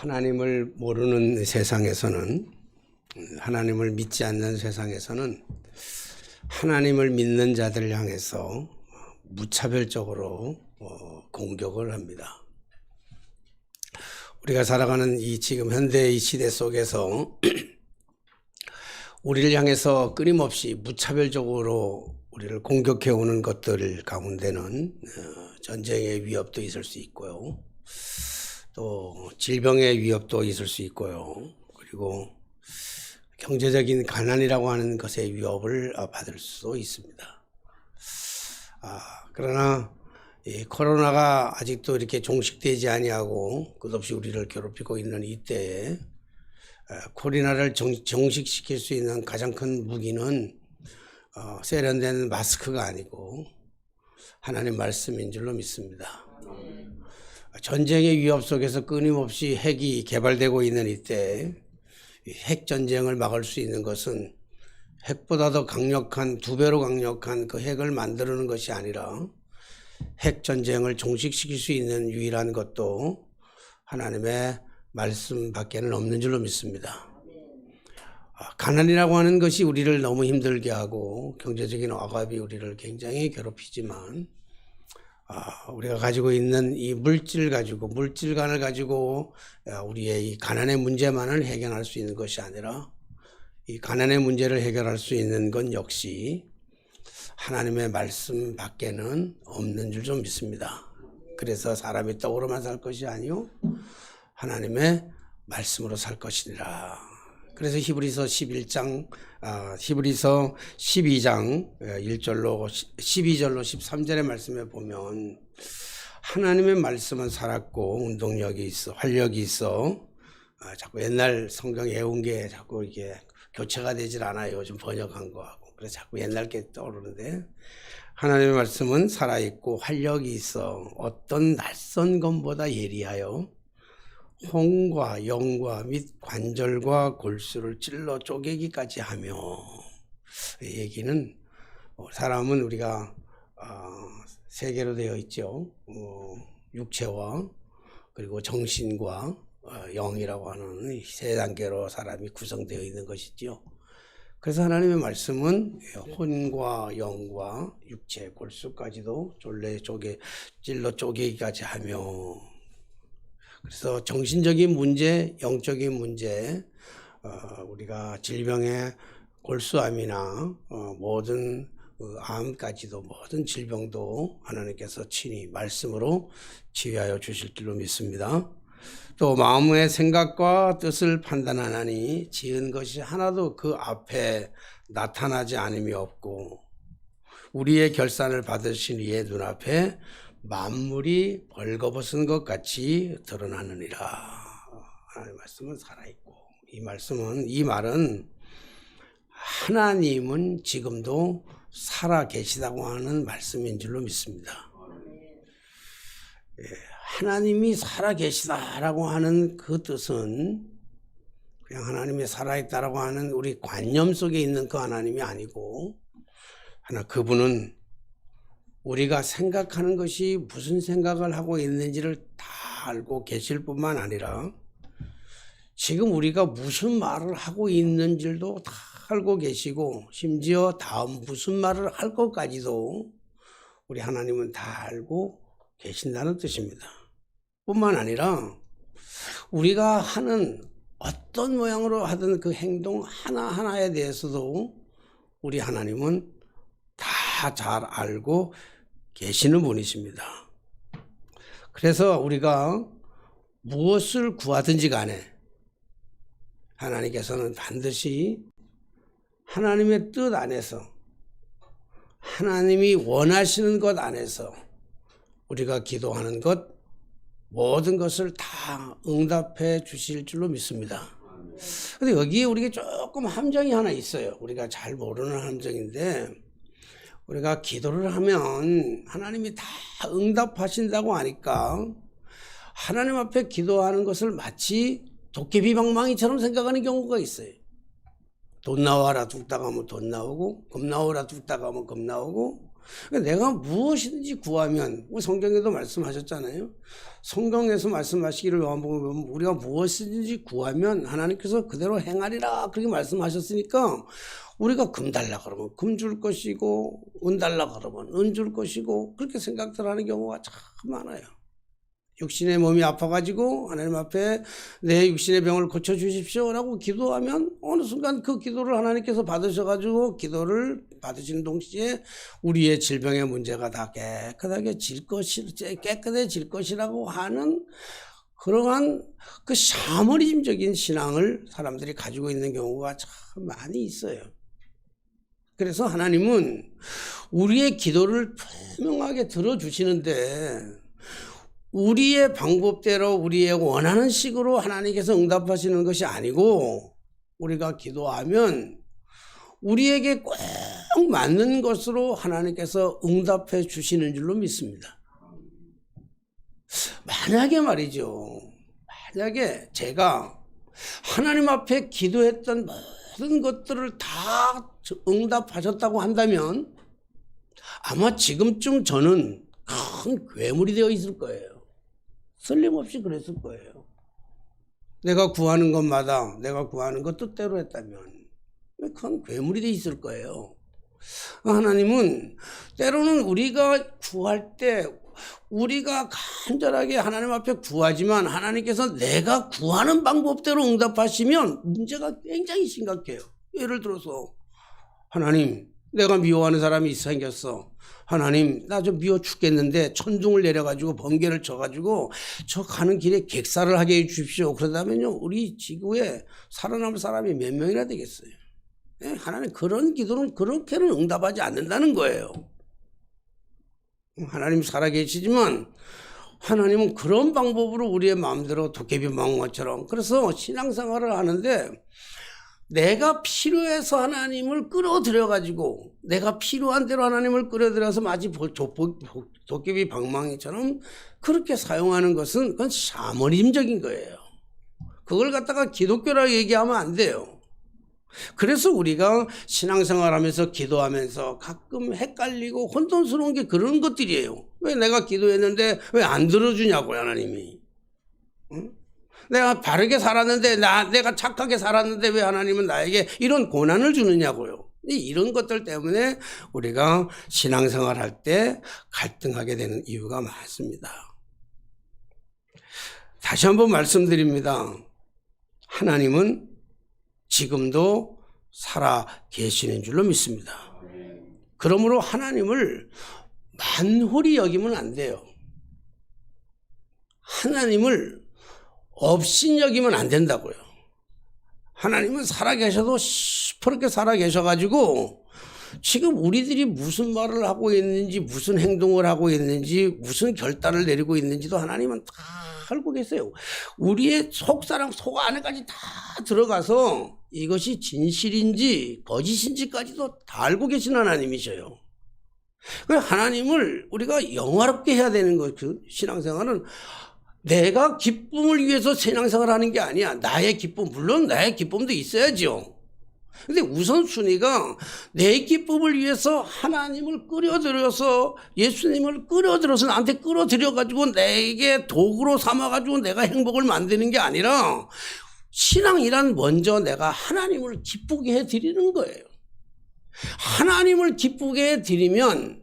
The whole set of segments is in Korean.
하나님을 모르는 세상에서는, 하나님을 믿지 않는 세상에서는 하나님을 믿는 자들을 향해서 무차별적으로 공격을 합니다. 우리가 살아가는 이 지금 현대의 시대 속에서 우리를 향해서 끊임없이 무차별적으로 우리를 공격해 오는 것들 가운데는 전쟁의 위협도 있을 수 있고요. 또 질병의 위협도 있을 수 있고요. 그리고 경제적인 가난이라고 하는 것의 위협을 받을 수도 있습니다. 그러나 이 코로나가 아직도 이렇게 종식되지 아니하고 끝없이 우리를 괴롭히고 있는 이때에 코로나를 종식시킬 수 있는 가장 큰 무기는 세련된 마스크가 아니고 하나님 말씀인 줄로 믿습니다. 전쟁의 위협 속에서 끊임없이 핵이 개발되고 있는 이때 핵 전쟁을 막을 수 있는 것은 핵보다 더 강력한, 2배로 강력한 그 핵을 만드는 것이 아니라 핵 전쟁을 종식시킬 수 있는 유일한 것도 하나님의 말씀밖에는 없는 줄로 믿습니다. 가난이라고 하는 것이 우리를 너무 힘들게 하고 경제적인 억압이 우리를 굉장히 괴롭히지만 우리가 가지고 있는 이 물질관을 가지고 우리의 이 가난의 문제만을 해결할 수 있는 것이 아니라 이 가난의 문제를 해결할 수 있는 건 역시 하나님의 말씀 밖에는 없는 줄 좀 믿습니다. 그래서 사람이 떡으로만 살 것이 아니요 하나님의 말씀으로 살 것이니라. 그래서 히브리서 12장 1절로 12절로 13절의 말씀에 보면 하나님의 말씀은 살았고 운동력이 있어, 활력이 있어. 자꾸 옛날 성경 외운 게 자꾸 이게 교체가 되질 않아요. 요즘 번역한 거하고. 그래서 자꾸 옛날 게 떠오르는데 하나님의 말씀은 살아있고 활력이 있어 어떤 낯선 것보다 예리하여 혼과 영과 및 관절과 골수를 찔러 쪼개기까지 하며, 이 얘기는 사람은 우리가 세 개로 되어 있죠. 육체와 그리고 정신과 영이라고 하는 세 단계로 사람이 구성되어 있는 것이지요. 그래서 하나님의 말씀은 혼과 영과 육체, 골수까지도 찔러 쪼개기까지 하며, 그래서 정신적인 문제, 영적인 문제, 우리가 질병의 골수암이나 모든 암까지도 모든 질병도 하나님께서 친히 말씀으로 치유하여 주실 줄로 믿습니다. 또 마음의 생각과 뜻을 판단하나니 지은 것이 하나도 그 앞에 나타나지 않음이 없고 우리의 결산을 받으신 이의 눈앞에 만물이 벌거벗은 것 같이 드러나느니라. 하나님의 말씀은 살아있고, 이 말은 하나님은 지금도 살아 계시다고 하는 말씀인 줄로 믿습니다. 하나님이 살아 계시다라고 하는 그 뜻은 그냥 하나님이 살아있다라고 하는 우리 관념 속에 있는 그 하나님이 아니고, 그분은 우리가 생각하는 것이 무슨 생각을 하고 있는지를 다 알고 계실 뿐만 아니라 지금 우리가 무슨 말을 하고 있는지도 다 알고 계시고 심지어 다음 무슨 말을 할 것까지도 우리 하나님은 다 알고 계신다는 뜻입니다. 뿐만 아니라 우리가 하는 어떤 모양으로 하든 그 행동 하나하나에 대해서도 우리 하나님은 다 잘 알고 계시는 분이십니다. 그래서 우리가 무엇을 구하든지 간에 하나님께서는 반드시 하나님의 뜻 안에서 하나님이 원하시는 것 안에서 우리가 기도하는 것 모든 것을 다 응답해 주실 줄로 믿습니다. 그런데 여기에 우리가 조금 함정이 하나 있어요. 우리가 잘 모르는 함정인데, 우리가 기도를 하면 하나님이 다 응답하신다고 하니까 하나님 앞에 기도하는 것을 마치 도깨비방망이처럼 생각하는 경우가 있어요. 돈 나와라 뚝딱 하면 돈 나오고, 금 나오라 뚝딱 하면 금 나오고, 그러니까 내가 무엇이든지 구하면, 성경에도 말씀하셨잖아요. 성경에서 말씀하시기를 요한복음에 보면 우리가 무엇이든지 구하면 하나님께서 그대로 행하리라 그렇게 말씀하셨으니까 우리가 금 달라 그러면 금 줄 것이고 은 달라 그러면 은 줄 것이고 그렇게 생각들 하는 경우가 참 많아요. 육신의 몸이 아파가지고 하나님 앞에 내 육신의 병을 고쳐주십시오라고 기도하면 어느 순간 그 기도를 하나님께서 받으셔가지고 기도를 받으시는 동시에 우리의 질병의 문제가 다 깨끗해질 것이라고 하는 그러한 그 샤머니즘적인 신앙을 사람들이 가지고 있는 경우가 참 많이 있어요. 그래서 하나님은 우리의 기도를 분명하게 들어주시는데 우리의 방법대로 우리의 원하는 식으로 하나님께서 응답하시는 것이 아니고 우리가 기도하면 우리에게 꼭 맞는 것으로 하나님께서 응답해 주시는 줄로 믿습니다. 만약에 말이죠. 만약에 제가 하나님 앞에 기도했던 모든 것들을 다 응답하셨다고 한다면 아마 지금쯤 저는 큰 괴물이 되어 있을 거예요. 설렘없이 그랬을 거예요. 내가 구하는 것마다 내가 구하는 것 뜻대로 했다면 큰 괴물이 되어 있을 거예요. 하나님은 때로는 우리가 구할 때 우리가 간절하게 하나님 앞에 구하지만 하나님께서 내가 구하는 방법대로 응답하시면 문제가 굉장히 심각해요. 예를 들어서 하나님 내가 미워하는 사람이 생겼어. 하나님 나 좀 미워 죽겠는데 천둥을 내려가지고 번개를 쳐가지고 저 가는 길에 객사를 하게 해주십시오. 그러다면요 우리 지구에 살아남을 사람이 몇 명이나 되겠어요. 하나님 그런 기도는 그렇게는 응답하지 않는다는 거예요. 하나님 살아계시지만 하나님은 그런 방법으로 우리의 마음대로 도깨비 방망처럼 그래서 신앙생활을 하는데 내가 필요해서 하나님을 끌어들여가지고 내가 필요한 대로 하나님을 끌어들여서 마치 도깨비 방망이처럼 그렇게 사용하는 것은 그건 샤머니즘적인 거예요. 그걸 갖다가 기독교라고 얘기하면 안 돼요. 그래서 우리가 신앙생활하면서 기도하면서 가끔 헷갈리고 혼돈스러운 게 그런 것들이에요. 왜 내가 기도했는데 왜 안 들어주냐고요 하나님이. 응? 내가 바르게 살았는데 내가 착하게 살았는데 왜 하나님은 나에게 이런 고난을 주느냐고요. 이런 것들 때문에 우리가 신앙생활 할 때 갈등하게 되는 이유가 많습니다. 다시 한번 말씀드립니다. 하나님은 지금도 살아 계시는 줄로 믿습니다. 그러므로 하나님을 만홀히 여기면 안 돼요. 하나님을 없인 여기면 안 된다고요. 하나님은 살아계셔도 시퍼렇게 살아계셔가지고 지금 우리들이 무슨 말을 하고 있는지 무슨 행동을 하고 있는지 무슨 결단을 내리고 있는지도 하나님은 다 알고 계세요. 우리의 속사람 속 안에까지 다 들어가서 이것이 진실인지 거짓인지까지도 다 알고 계신 하나님이셔요. 하나님을 우리가 영화롭게 해야 되는 것, 그 신앙생활은 내가 기쁨을 위해서 신앙생활 하는 게 아니야. 나의 기쁨, 물론 나의 기쁨도 있어야죠. 근데 우선순위가 내 기쁨을 위해서 하나님을 끌어들여서 예수님을 끌어들여서 나한테 끌어들여가지고 내게 도구로 삼아가지고 내가 행복을 만드는 게 아니라 신앙이란 먼저 내가 하나님을 기쁘게 해드리는 거예요. 하나님을 기쁘게 해드리면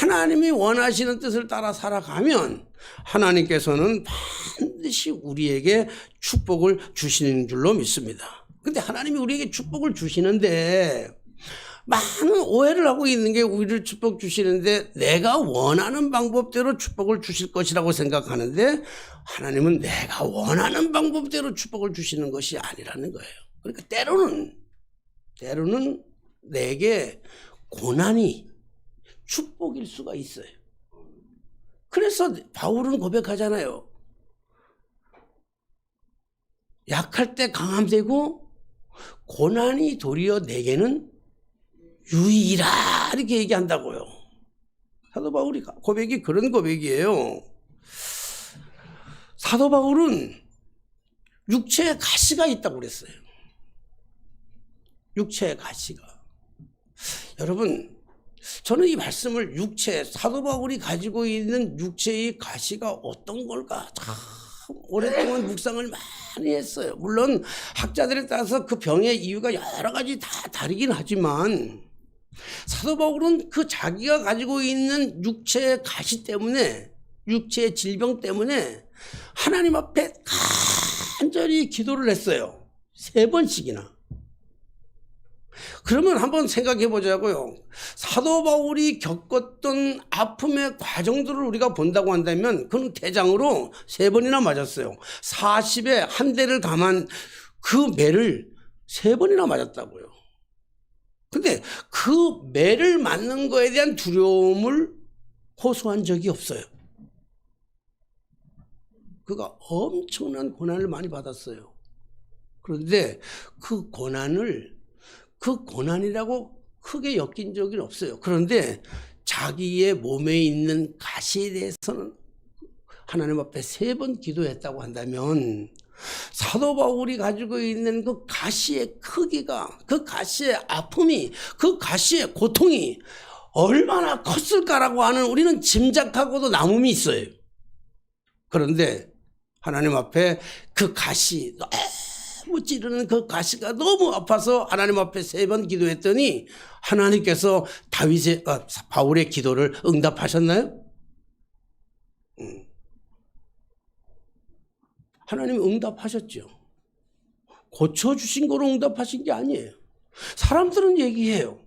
하나님이 원하시는 뜻을 따라 살아가면 하나님께서는 반드시 우리에게 축복을 주시는 줄로 믿습니다. 근데 하나님이 우리에게 축복을 주시는데 많은 오해를 하고 있는 게 우리를 축복 주시는데 내가 원하는 방법대로 축복을 주실 것이라고 생각하는데 하나님은 내가 원하는 방법대로 축복을 주시는 것이 아니라는 거예요. 그러니까 때로는 내게 고난이 축복일 수가 있어요. 그래서 바울은 고백하잖아요. 약할 때 강함되고 고난이 도리어 내게는 유익이라 이렇게 얘기한다고요. 사도 바울이 고백이 그런 고백이에요. 사도 바울은 육체에 가시가 있다고 그랬어요. 육체에 가시가. 여러분 저는 이 말씀을 사도 바울이 가지고 있는 육체의 가시가 어떤 걸까 참 오랫동안 묵상을 많이 했어요. 물론 학자들에 따라서 그 병의 이유가 여러 가지 다 다르긴 하지만 사도 바울은 그 자기가 가지고 있는 육체의 가시 때문에, 육체의 질병 때문에 하나님 앞에 간절히 기도를 했어요. 3번씩이나. 그러면 한번 생각해 보자고요. 사도 바울이 겪었던 아픔의 과정들을 우리가 본다고 한다면 그는 대장으로 3번이나 맞았어요. 40에 한 대를 감한 그 매를 3번이나 맞았다고요. 근데 그 매를 맞는 거에 대한 두려움을 호소한 적이 없어요. 그가 엄청난 고난을 많이 받았어요. 그런데 그 고난이라고 크게 엮인 적은 없어요. 그런데 자기의 몸에 있는 가시에 대해서는 하나님 앞에 3번 기도했다고 한다면 사도 바울이 가지고 있는 그 가시의 크기가, 그 가시의 아픔이, 그 가시의 고통이 얼마나 컸을까라고 하는 우리는 짐작하고도 남음이 있어요. 그런데 하나님 앞에 그 가시, 너무 찌르는 그 가시가 너무 아파서 하나님 앞에 3번 기도했더니 하나님께서 바울의 기도를 응답하셨나요? 하나님이 응답하셨죠. 고쳐주신 거로 응답하신 게 아니에요. 사람들은 얘기해요.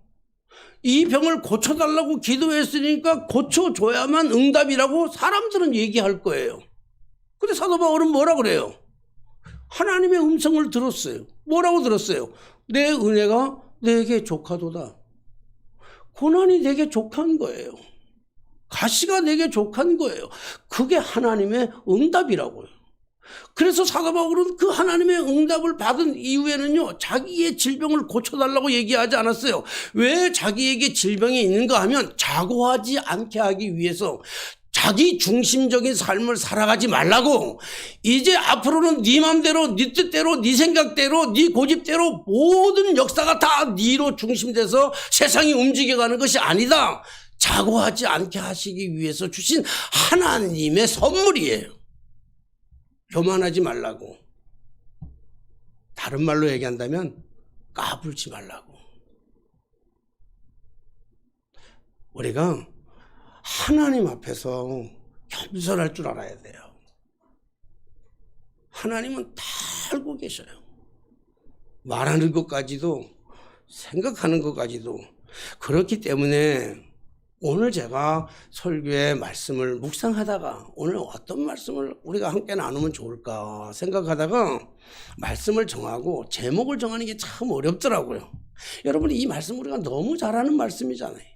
이 병을 고쳐달라고 기도했으니까 고쳐줘야만 응답이라고 사람들은 얘기할 거예요. 근데 사도 바울은 뭐라 그래요? 하나님의 음성을 들었어요. 뭐라고 들었어요? 내 은혜가 내게 족하도다. 고난이 내게 족한 거예요. 가시가 내게 족한 거예요. 그게 하나님의 응답이라고요. 그래서 사도 바울은 그 하나님의 응답을 받은 이후에는요, 자기의 질병을 고쳐달라고 얘기하지 않았어요. 왜 자기에게 질병이 있는가 하면 자고하지 않게 하기 위해서 자기 중심적인 삶을 살아가지 말라고, 이제 앞으로는 네 맘대로, 네 뜻대로, 네 생각대로, 네 고집대로 모든 역사가 다 네로 중심돼서 세상이 움직여가는 것이 아니다. 자고하지 않게 하시기 위해서 주신 하나님의 선물이에요. 교만하지 말라고. 다른 말로 얘기한다면 까불지 말라고. 우리가 하나님 앞에서 겸손할 줄 알아야 돼요. 하나님은 다 알고 계셔요. 말하는 것까지도, 생각하는 것까지도. 그렇기 때문에 오늘 제가 설교의 말씀을 묵상하다가 오늘 어떤 말씀을 우리가 함께 나누면 좋을까 생각하다가 말씀을 정하고 제목을 정하는 게 참 어렵더라고요. 여러분, 이 말씀 우리가 너무 잘하는 말씀이잖아요.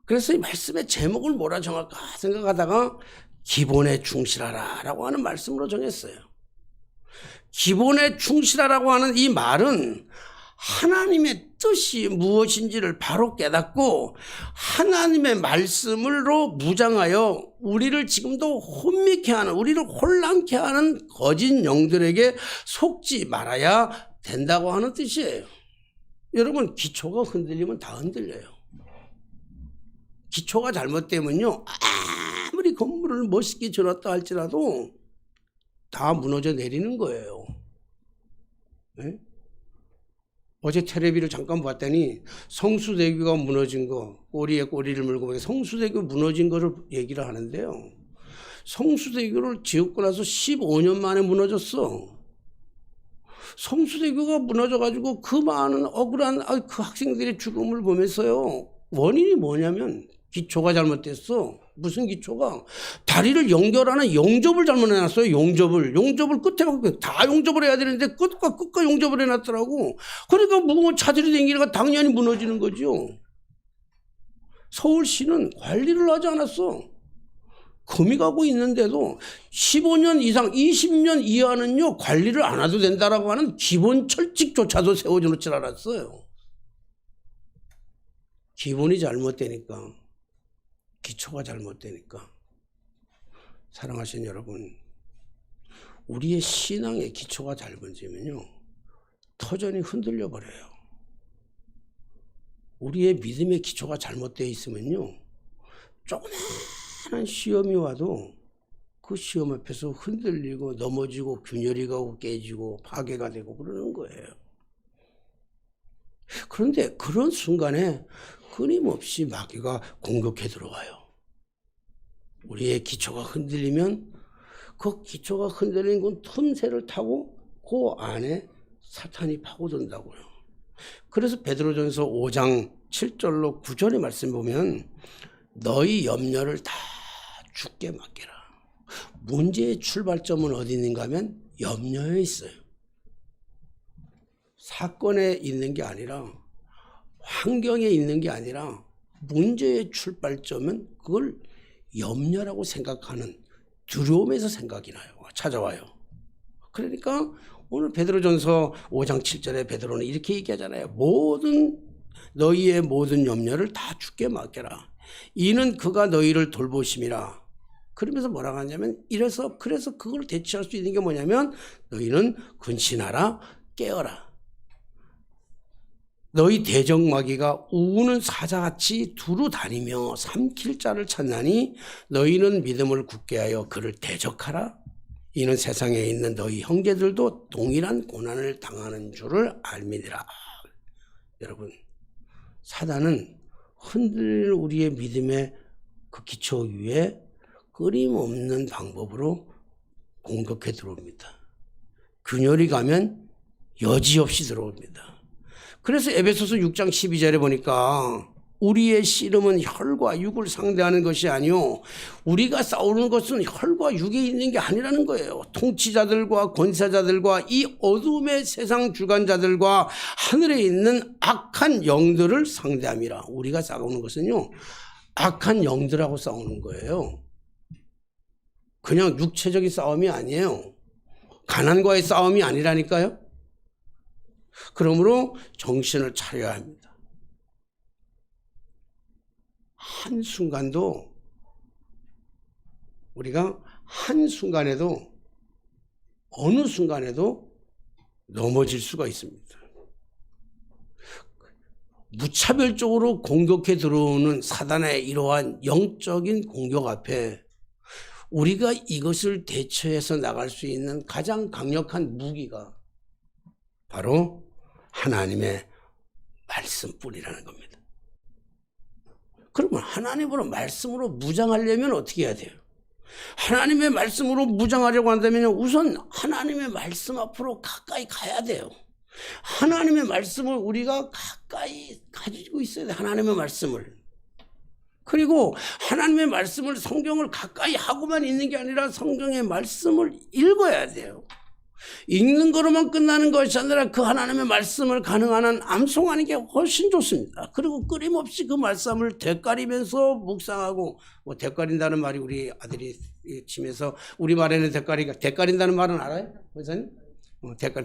그래서 이 말씀의 제목을 뭐라 정할까 생각하다가 기본에 충실하라 라고 하는 말씀으로 정했어요. 기본에 충실하라고 하는 이 말은 하나님의 뜻이 무엇인지를 바로 깨닫고 하나님의 말씀으로 무장하여 우리를 지금도 혼미케 하는, 우리를 혼란케 하는 거짓 영들에게 속지 말아야 된다고 하는 뜻이에요. 여러분, 기초가 흔들리면 다 흔들려요. 기초가 잘못되면요, 아무리 건물을 멋있게 지었다 할지라도 다 무너져 내리는 거예요. 네? 어제 텔레비를 잠깐 봤더니 성수대교가 무너진 거, 꼬리에 꼬리를 물고 성수대교 무너진 거를 얘기를 하는데요. 성수대교를 지었고 나서 15년 만에 무너졌어. 성수대교가 무너져가지고 그 많은 억울한 그 학생들의 죽음을 보면서요, 원인이 뭐냐면 기초가 잘못됐어. 무슨 기초가? 다리를 연결하는 용접을 잘못 해놨어요. 용접을 끝에 갖고 다 용접을 해야 되는데 끝과 용접을 해놨더라고. 그러니까 무거운 차들이 다니니까 당연히 무너지는 거죠. 서울시는 관리를 하지 않았어. 금이 가고 있는데도 15년 이상, 20년 이하는요, 관리를 안 해도 된다라고 하는 기본 철칙조차도 세워놓지 않았어요. 기본이 잘못되니까, 기초가 잘못되니까. 사랑하시는 여러분, 우리의 신앙의 기초가 잘못되면요, 터전이 흔들려 버려요. 우리의 믿음의 기초가 잘못되어 있으면요, 조그마한 시험이 와도 그 시험 앞에서 흔들리고 넘어지고 균열이 가고 깨지고 파괴가 되고 그러는 거예요. 그런데 그런 순간에 끊임없이 마귀가 공격해 들어와요. 우리의 기초가 흔들리면 그 기초가 흔들린 건 틈새를 타고 그 안에 사탄이 파고든다고요. 그래서 베드로전서 5장 7절로 9절의 말씀 보면 너희 염려를 다 주께 맡겨라. 문제의 출발점은 어디 있는가 하면 염려에 있어요. 사건에 있는 게 아니라 환경에 있는 게 아니라 문제의 출발점은 그걸 염려라고 생각하는 두려움에서 생각이 나요. 찾아와요. 그러니까 오늘 베드로전서 5장 7절에 베드로는 이렇게 얘기하잖아요. 너희의 모든 염려를 다 주께 맡겨라. 이는 그가 너희를 돌보심이라. 그러면서 뭐라고 하냐면 그래서 그걸 대처할 수 있는 게 뭐냐면 너희는 근신하라 깨어라. 너희 대적마귀가 우는 사자같이 두루 다니며 삼킬 자를 찾나니 너희는 믿음을 굳게 하여 그를 대적하라. 이는 세상에 있는 너희 형제들도 동일한 고난을 당하는 줄을 알미니라. 여러분, 사단은 흔들릴 우리의 믿음의 그 기초 위에 끊임없는 방법으로 공격해 들어옵니다. 균열이 가면 여지없이 들어옵니다. 그래서 에베소서 6장 12절에 보니까 우리의 씨름은 혈과 육을 상대하는 것이 아니요 우리가 싸우는 것은 혈과 육에 있는 게 아니라는 거예요. 통치자들과 권세자들과 이 어둠의 세상 주관자들과 하늘에 있는 악한 영들을 상대함이라. 우리가 싸우는 것은요 악한 영들하고 싸우는 거예요. 그냥 육체적인 싸움이 아니에요. 가난과의 싸움이 아니라니까요. 그러므로 정신을 차려야 합니다. 한순간도 우리가 한순간에도 어느 순간에도 넘어질 수가 있습니다. 무차별적으로 공격해 들어오는 사단의 이러한 영적인 공격 앞에 우리가 이것을 대처해서 나갈 수 있는 가장 강력한 무기가 바로 하나님의 말씀뿐이라는 겁니다. 그러면 하나님으로 말씀으로 무장하려면 어떻게 해야 돼요? 하나님의 말씀으로 무장하려고 한다면 우선 하나님의 말씀 앞으로 가까이 가야 돼요. 하나님의 말씀을 우리가 가까이 가지고 있어야 돼요. 하나님의 말씀을. 그리고 하나님의 말씀을 성경을 가까이 하고만 있는 게 아니라 성경의 말씀을 읽어야 돼요. 읽는 거로만 끝나는 것이 아니라 그 하나님의 말씀을 가능한 한 암송하는 게 훨씬 좋습니다. 그리고 끊임없이 그 말씀을 되깔이면서 묵상하고 되깔인다는 말이 우리 아들이 치면서 우리말에는 되깔인다는 말은 알아요? 선생님?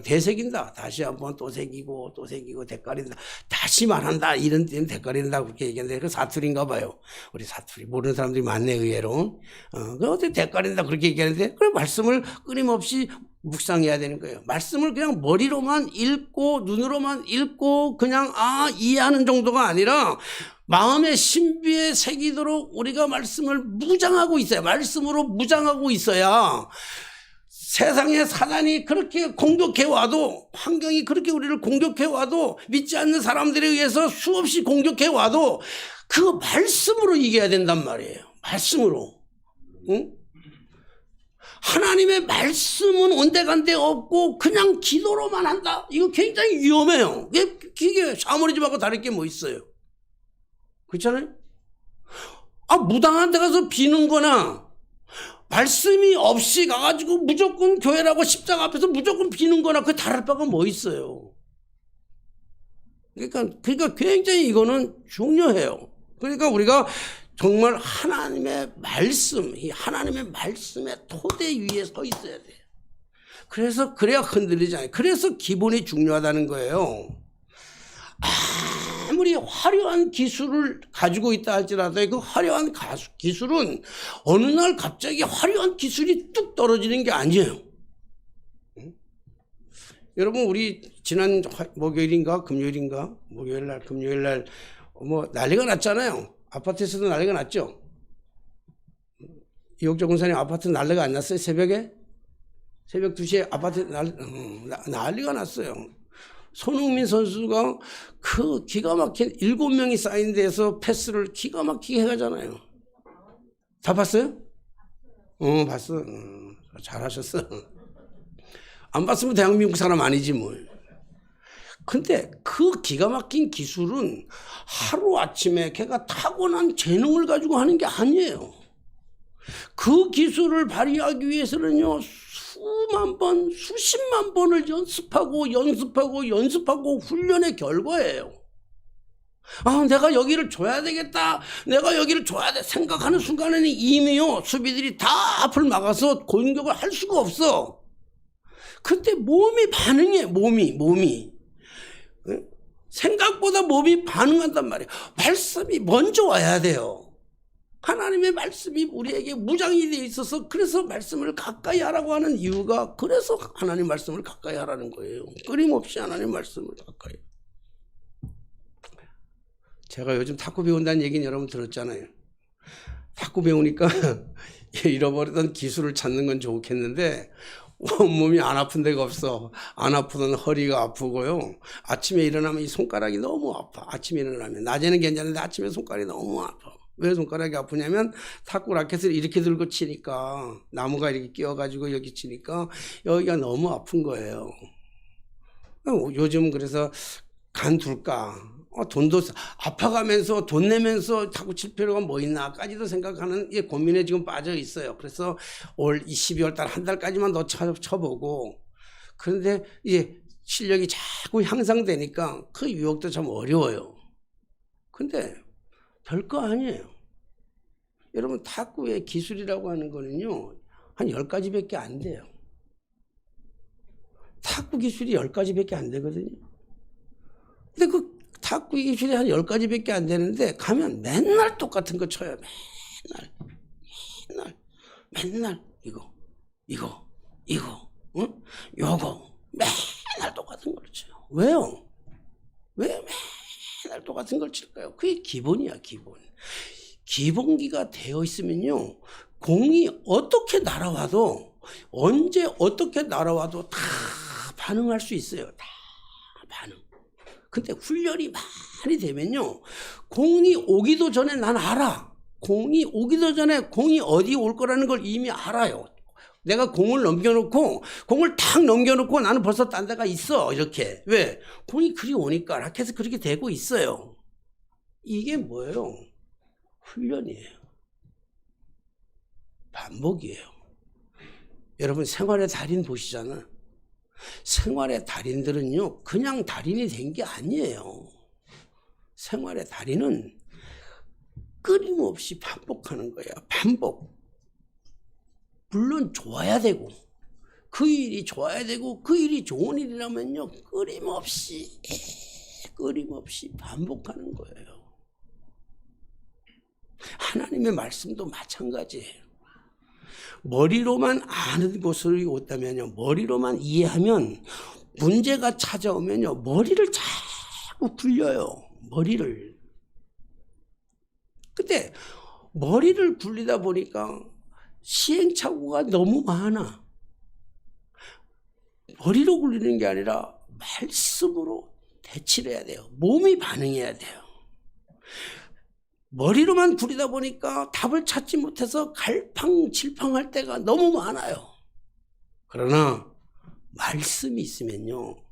되새긴다. 다시 한번 또 새기고 또 새기고 되깔인다. 다시 말한다. 이런 때는 되깔인다. 그렇게 얘기하는데 그 사투리인가 봐요. 우리 사투리 모르는 사람들이 많네 의외로. 어떻게 되깔인다 그렇게 얘기하는데 그 말씀을 끊임없이 묵상해야 되는 거예요. 말씀을 그냥 머리로만 읽고 눈으로만 읽고 그냥 이해하는 정도가 아니라 마음의 신비에 새기도록 우리가 말씀을 무장하고 있어야 말씀으로 무장하고 있어야 세상에 사단이 그렇게 공격해와도 환경이 그렇게 우리를 공격해와도 믿지 않는 사람들에 의해서 수없이 공격해와도 그 말씀으로 이겨야 된단 말이에요. 말씀으로. 응? 하나님의 말씀은 온데간데 없고 그냥 기도로만 한다. 이거 굉장히 위험해요. 이게 샤머니즘하고 다를 게 뭐 있어요. 그렇잖아요. 무당한 데 가서 비는 거나 말씀이 없이 가가지고 무조건 교회라고 십자가 앞에서 무조건 비는 거나 그 다를 바가 뭐 있어요. 그러니까 굉장히 이거는 중요해요. 그러니까 우리가 정말 하나님의 말씀, 이 하나님의 말씀의 토대 위에 서 있어야 돼요. 그래야 흔들리지 않아요. 그래서 기본이 중요하다는 거예요. 아무리 화려한 기술을 가지고 있다 할지라도 그 화려한 기술은 어느 날 갑자기 화려한 기술이 뚝 떨어지는 게 아니에요. 응? 여러분 우리 지난 목요일인가 금요일날 뭐 난리가 났잖아요. 아파트에서도 난리가 났죠. 이옥조 권사님 아파트 난리가 안 났어요? 새벽에? 새벽 2시에 아파트 난리가 났어요. 손흥민 선수가 그 기가 막힌 7명이 쌓인 데서 패스를 기가 막히게 해가잖아요. 다 봤어요? 봤어. 잘하셨어. 안 봤으면 대한민국 사람 아니지 뭘. 근데 그 기가 막힌 기술은 하루아침에 걔가 타고난 재능을 가지고 하는 게 아니에요. 그 기술을 발휘하기 위해서는요, 수만 번, 수십만 번을 연습하고 훈련의 결과예요. 아, 내가 여기를 줘야 되겠다. 내가 여기를 줘야 돼. 생각하는 순간에는 이미요, 수비들이 다 앞을 막아서 공격을 할 수가 없어. 그때 몸이 반응해, 몸이. 생각보다 몸이 반응한단 말이에요. 말씀이 먼저 와야 돼요. 하나님의 말씀이 우리에게 무장이 되어 있어서 그래서 말씀을 가까이 하라고 하는 이유가 그래서 하나님 말씀을 가까이 하라는 거예요. 끊임없이 하나님 말씀을 가까이. 제가 요즘 탁구 배운다는 얘기는 여러분 들었잖아요. 탁구 배우니까 잃어버리던 기술을 찾는 건 좋겠는데 온몸이 안 아픈 데가 없어. 안 아프던 허리가 아프고요. 아침에 일어나면 이 손가락이 너무 아파. 아침에 일어나면. 낮에는 괜찮은데 아침에 손가락이 너무 아파. 왜 손가락이 아프냐면 탁구 라켓을 이렇게 들고 치니까 나무가 이렇게 끼어가지고 여기 치니까 여기가 너무 아픈 거예요. 요즘 그래서 간둘까? 돈도 아파가면서 돈 내면서 탁구 칠 필요가 뭐 있나까지도 생각하는 고민에 지금 빠져 있어요. 그래서 올 12월 달 한 달까지만 더 쳐보고 그런데 이제 실력이 자꾸 향상되니까 그 유혹도 참 어려워요. 근데 별거 아니에요. 여러분 탁구의 기술이라고 하는 거는요 한 10가지밖에 안 돼요. 탁구 기술이 10가지밖에 안 되거든요. 근데 그 탁구 기술이 한 10가지밖에 안 되는데 가면 맨날 똑같은 거 쳐요. 맨날 이거 응? 요거 맨날 똑같은 걸 쳐요. 왜요? 왜 맨날 똑같은 걸 칠까요? 그게 기본이야, 기본. 기본기가 되어 있으면요 공이 어떻게 날아와도 언제 어떻게 날아와도 다 반응할 수 있어요. 다 반응. 근데 훈련이 많이 되면요 공이 오기도 전에 난 알아. 공이 오기도 전에 공이 어디 올 거라는 걸 이미 알아요. 내가 공을 탁 넘겨놓고 나는 벌써 딴 데가 있어. 이렇게. 왜? 공이 그리 오니까 라켓이 그렇게 되고 있어요. 이게 뭐예요? 훈련이에요. 반복이에요. 여러분 생활의 달인 보시잖아. 생활의 달인들은요 그냥 달인이 된 게 아니에요. 생활의 달인은 끊임없이 반복하는 거예요. 반복. 물론 좋아야 되고 그 일이 좋아야 되고 그 일이 좋은 일이라면요 끊임없이 반복하는 거예요. 하나님의 말씀도 마찬가지예요. 머리로만 아는 것을 온다면요 머리로만 이해하면 문제가 찾아오면요 머리를 자꾸 굴려요. 머리를. 근데 머리를 굴리다 보니까 시행착오가 너무 많아. 머리로 굴리는 게 아니라 말씀으로 대치를 해야 돼요. 몸이 반응해야 돼요. 머리로만 굴리다 보니까 답을 찾지 못해서 갈팡질팡할 때가 너무 많아요. 그러나 말씀이 있으면요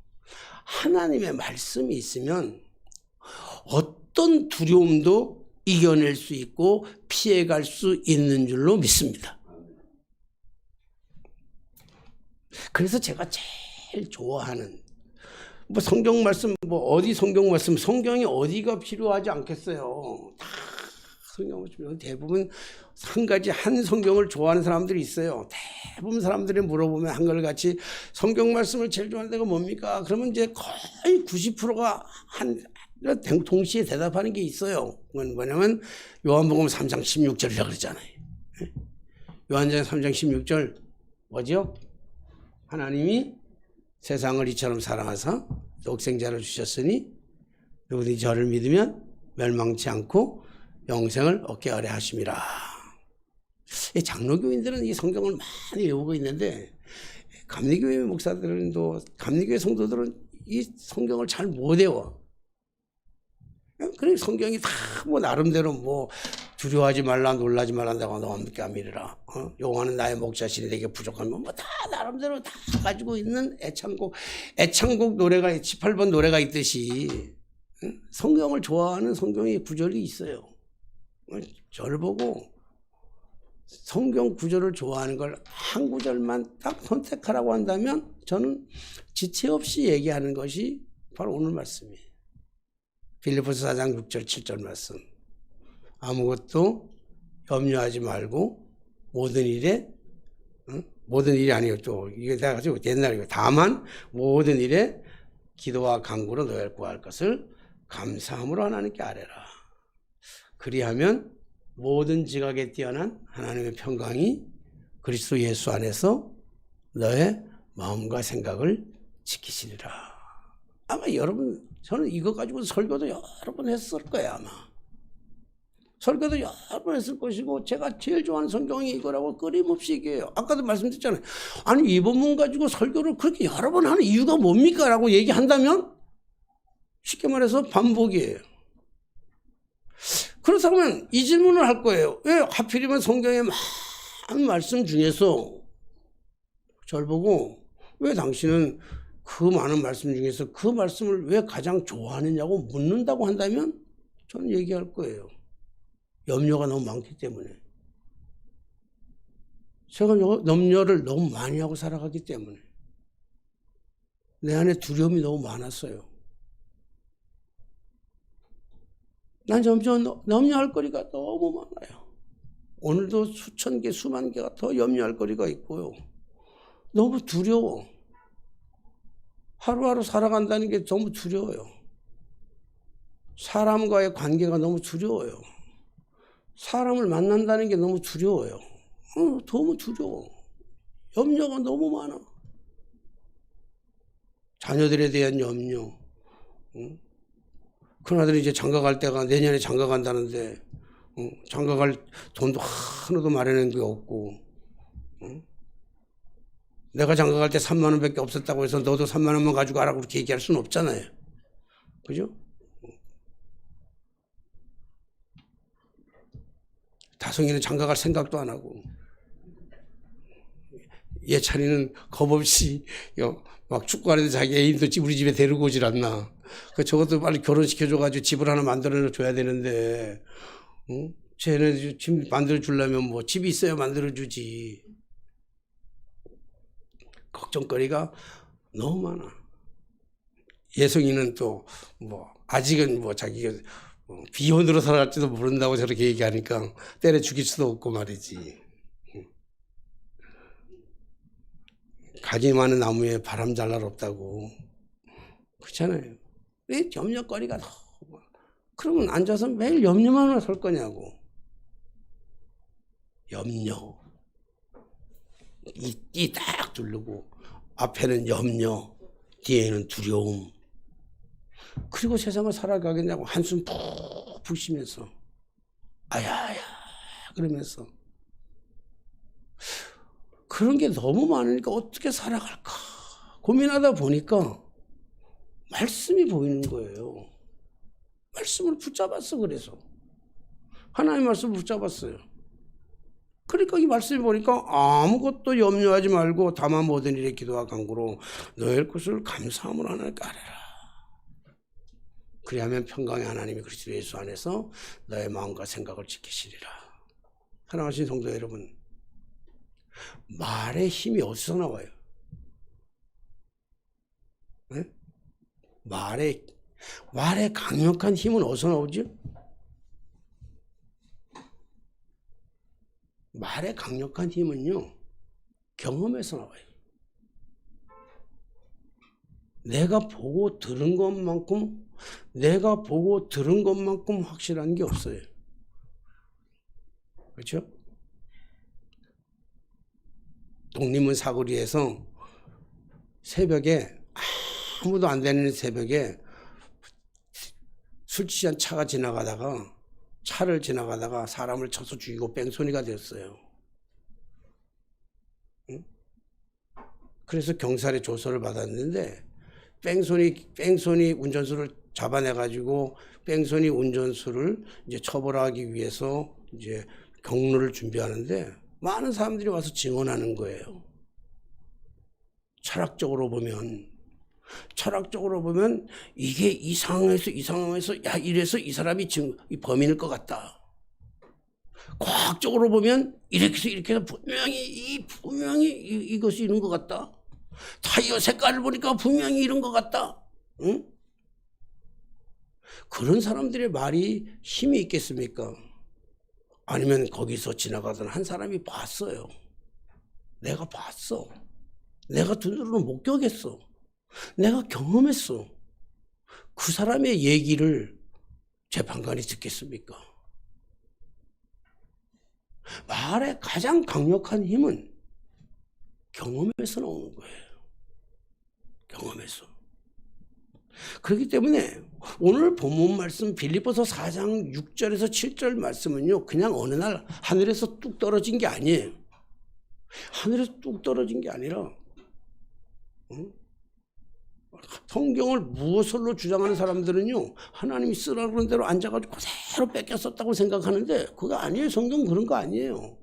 하나님의 말씀이 있으면 어떤 두려움도 이겨낼 수 있고 피해갈 수 있는 줄로 믿습니다. 그래서 제가 제일 좋아하는 성경 말씀 성경 말씀 성경이 어디가 필요하지 않겠어요. 다 성경 말씀 대부분 한 성경을 좋아하는 사람들이 있어요. 대부분 사람들이 물어보면 한결같이 성경 말씀을 제일 좋아하는 데가 뭡니까? 그러면 이제 거의 90%가 동시에 대답하는 게 있어요. 그건 뭐냐면 요한복음 3장 16절이라고 그러잖아요. 요한복음 3장 16절 뭐죠? 하나님이 세상을 이처럼 사랑하사 독생자를 주셨으니 누구든지 저를 믿으면 멸망치 않고 영생을 얻게 하려 하심이라. 이 장로교인들은 이 성경을 많이 외우고 있는데 감리교회 목사들은 또 감리교회 성도들은 이 성경을 잘 못 외워. 그래 성경이 다 뭐 나름대로 뭐 두려워하지 말라 놀라지 말란다고 너함께 하미리라. 여호와는 나의 목자시니 내게 부족하면 뭐 다 나름대로 다 가지고 있는 애창곡 노래가 18번 노래가 있듯이 성경을 좋아하는 성경의 구절이 있어요. 저를 보고 성경 구절을 좋아하는 걸 한 구절만 딱 선택하라고 한다면 저는 지체 없이 얘기하는 것이 바로 오늘 말씀이에요. 빌립보서 4장 6절 7절 말씀. 아무것도 염려하지 말고 모든 일에 모든 일이 아니고 또 이게 내가 가지고 옛날에 다만 모든 일에 기도와 간구로 너희를 구할 것을 감사함으로 하나님께 아뢰라. 그리하면 모든 지각에 뛰어난 하나님의 평강이 그리스도 예수 안에서 너의 마음과 생각을 지키시리라. 아마 여러분 저는 이거 가지고 설교도 여러 번 했을 거예요. 아마 설교도 여러 번 했을 것이고 제가 제일 좋아하는 성경이 이거라고 끊임없이 얘기해요. 아까도 말씀드렸잖아요. 아니 이 본문 가지고 설교를 그렇게 여러 번 하는 이유가 뭡니까? 라고 얘기한다면 쉽게 말해서 반복이에요. 그렇다면 이 질문을 할 거예요. 왜 하필이면 성경의 많은 말씀 중에서 저를 보고 왜 당신은 그 많은 말씀 중에서 그 말씀을 왜 가장 좋아하느냐고 묻는다고 한다면 저는 얘기할 거예요. 염려가 너무 많기 때문에. 제가 염려를 너무 많이 하고 살아가기 때문에. 내 안에 두려움이 너무 많았어요. 난 점점 염려할 거리가 너무 많아요. 오늘도 수천 개, 수만 개가 더 염려할 거리가 있고요. 너무 두려워. 하루하루 살아간다는 게 너무 두려워요. 사람과의 관계가 너무 두려워요. 사람을 만난다는 게 너무 두려워요. 너무 두려워. 염려가 너무 많아. 자녀들에 대한 염려. 큰아들이 이제 장가 갈 때가 내년에 장가 간다는데 장가 갈 돈도 하나도 마련한 게 없고 내가 장가 갈 때 3만 원밖에 없었다고 해서 너도 3만 원만 가지고 가라고 그렇게 얘기할 수는 없잖아요. 그죠? 다송이는 장가 갈 생각도 안 하고 예찬이는 겁없이 막 축구하는데 자기 애인도 우리 집에 데리고 오질 않나. 저것도 빨리 결혼시켜줘가지고 집을 하나 만들어줘야 되는데 쟤네 집 만들어주려면 뭐 집이 있어야 만들어주지. 걱정거리가 너무 많아. 예성이는 또 뭐 아직은 뭐 자기가 비혼으로 살아갈지도 모른다고 저렇게 얘기하니까 때려 죽일 수도 없고 말이지. 가지 많은 나무에 바람 잘 날 없다고. 그렇잖아요. 왜 염려거리가 너무. 그러면 앉아서 매일 염려만 할 거냐고. 염려. 이 딱 두르고 앞에는 염려, 뒤에는 두려움. 그리고 세상을 살아가겠냐고 한숨 푹푹 쉬면서 아야야 그러면서 그런 게 너무 많으니까 어떻게 살아갈까 고민하다 보니까 말씀이 보이는 거예요. 말씀을 붙잡았어. 그래서 하나님의 말씀을 붙잡았어요. 그러니까 이 말씀을 보니까 아무것도 염려하지 말고 다만 모든 일에 기도와 간구로 너의 것을 감사함으로 하나님께 아뢰라. 그리하면 평강의 하나님이 그리스도 예수 안에서 너의 마음과 생각을 지키시리라. 사랑하신 성도 여러분, 말의 힘이 어디서 나와요? 네? 말의 강력한 힘은 어디서 나오죠? 말의 강력한 힘은요, 경험에서 나와요. 내가 보고 들은 것만큼 확실한 게 없어요. 그렇죠? 독립문 사거리에서 새벽에 아무도 안 되는 새벽에 술 취한 차를 지나가다가 사람을 쳐서 죽이고 뺑소니가 되었어요. 응? 그래서 경찰에 조서를 받았는데 뺑소니 운전수를 잡아내가지고 뺑소니 운전수를 이제 처벌하기 위해서 이제 경로를 준비하는데 많은 사람들이 와서 증언하는 거예요. 철학적으로 보면 이게 이 상황에서 야 이래서 이 사람이 지금 범인일 것 같다. 과학적으로 보면 이렇게 해서 분명히 이것이 이런 것 같다. 타이어 색깔을 보니까 분명히 이런 것 같다. 응? 그런 사람들의 말이 힘이 있겠습니까? 아니면 거기서 지나가던 한 사람이 봤어요. 내가 봤어. 내가 눈으로 목격했어. 내가 경험했어. 그 사람의 얘기를 재판관이 듣겠습니까? 말의 가장 강력한 힘은 경험에서 나오는 거예요. 경험에서. 그렇기 때문에 오늘 본문 말씀 빌립보서 4장 6절에서 7절 말씀은요, 그냥 어느 날 하늘에서 뚝 떨어진 게 아니에요. 하늘에서 뚝 떨어진 게 아니라 성경을 무엇으로 주장하는 사람들은요, 하나님이 쓰라고 그런 대로 앉아가지고 그대로 뺏겨 썼다고 생각하는데 그거 아니에요. 성경 그런 거 아니에요.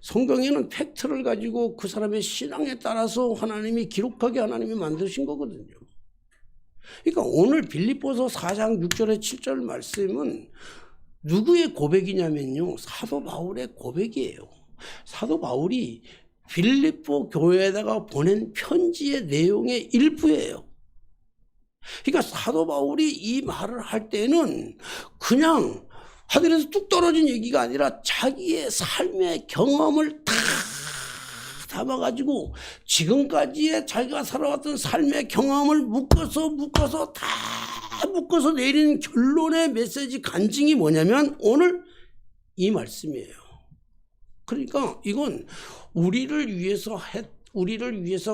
성경에는 팩트를 가지고 그 사람의 신앙에 따라서 하나님이 기록하게 하나님이 만드신 거거든요. 그러니까 오늘 빌립보서 4장 6절에 7절 말씀은 누구의 고백이냐면요, 사도 바울의 고백이에요. 사도 바울이 빌립보 교회에다가 보낸 편지의 내용의 일부예요. 그러니까 사도 바울이 이 말을 할 때는 그냥 하늘에서 뚝 떨어진 얘기가 아니라 자기의 삶의 경험을 다 담아가지고 지금까지의 자기가 살아왔던 삶의 경험을 묶어서 내린 결론의 메시지 간증이 뭐냐면 오늘 이 말씀이에요. 그러니까 이건 우리를 위해서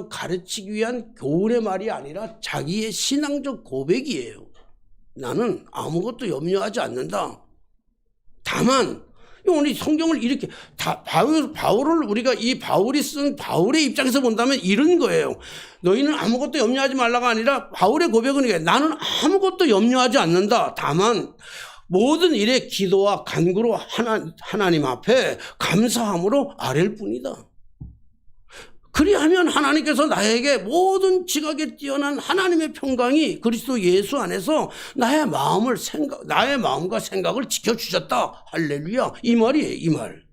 가르치기 위한 교훈의 말이 아니라 자기의 신앙적 고백이에요. 나는 아무것도 염려하지 않는다. 다만 오늘 성경을 이렇게 바울을 우리가 이 바울이 쓴 바울의 입장에서 본다면 이런 거예요. 너희는 아무것도 염려하지 말라가 아니라 바울의 고백은 이게 나는 아무것도 염려하지 않는다. 다만 모든 일에 기도와 간구로 하나님 앞에 감사함으로 아랠 뿐이다. 그리하면 하나님께서 나에게 모든 지각에 뛰어난 하나님의 평강이 그리스도 예수 안에서 나의 마음과 생각을 지켜주셨다. 할렐루야. 이 말이에요. 이 말.